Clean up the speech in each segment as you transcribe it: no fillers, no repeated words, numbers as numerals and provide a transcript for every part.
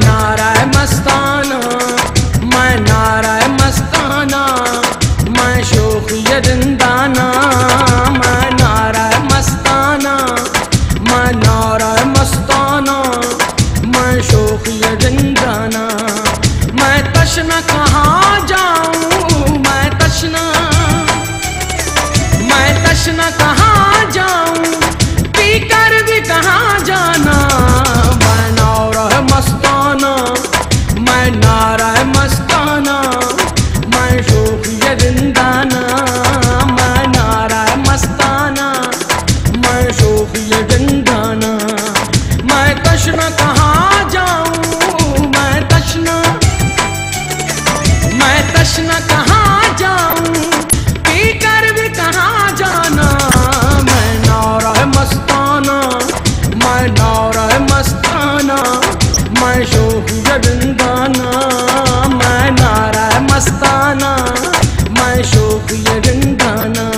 नारा मस्ताना, मैं नारा मस्ताना, मैं शौक़ ये जिंदाना, मैं नारा मस्ताना, मैं नारा मस्ताना, मैं शौक़ ये जिंदाना। मैं तशना कहाँ जाऊँ, मैं तशना कहाँ जाऊँ, पीकर भी कहाँ जाना। मैं नारा मस्ताना, मैं नारा मस्ताना, मैं शौक़ ये जिंदाना, मैं नारा मस्ताना, मैं शौक़ ये जिंदाना। मैं तशना कहाँ जाऊँ, मैं तशना कहाँ जाऊँ, पीकर भी कहाँ जाना। मैं नारा मस्ताना, मैं नारा मस्ताना, मैं शौक़ ये जिंदाना, मैं नारा मस्ताना, मैं शौक़ ये जिंदाना।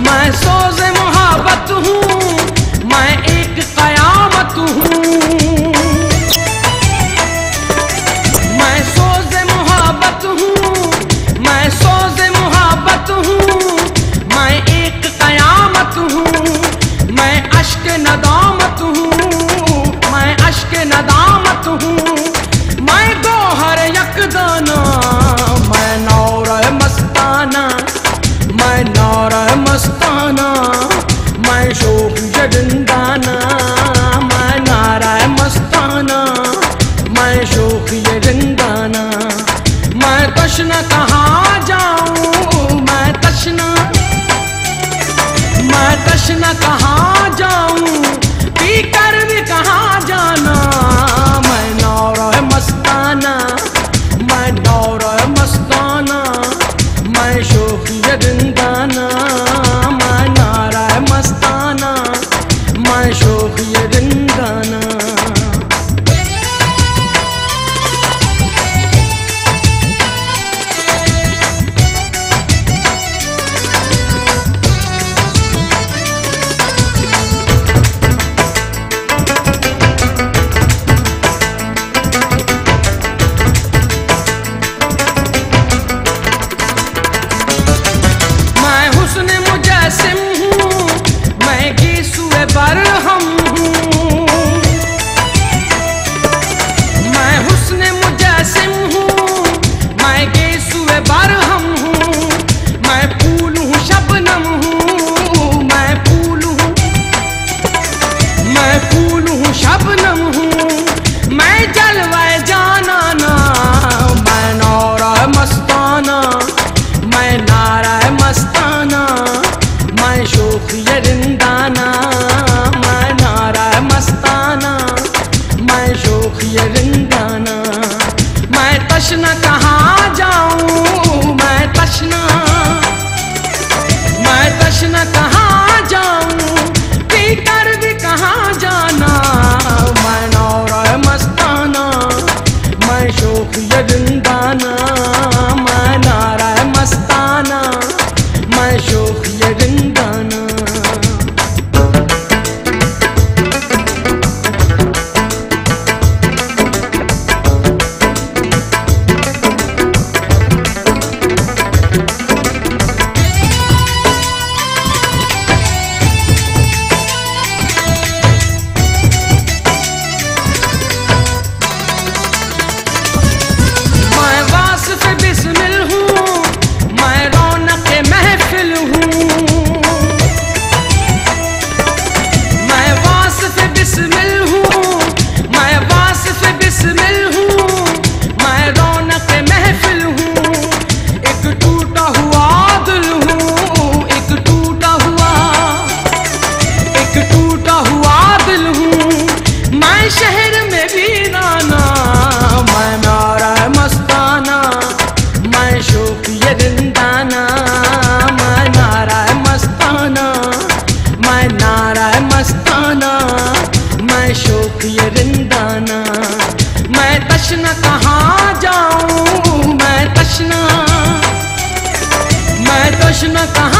मैं सोज़े मोहब्बत हूँ, मैं एक क़यामत हूँ। मैं सोज़े मोहब्बत हूँ, मैं सोज़े मोहब्बत हूँ, मैं एक क़यामत हूँ। मैं अश्क नदामत हूँ, मैं अश्क नदामत हूँ। मैं गोहर यकदाना, मैं नारा मस्ताना, मैं नारा मस्ताना, मैं शौक़ जश्न कहाँ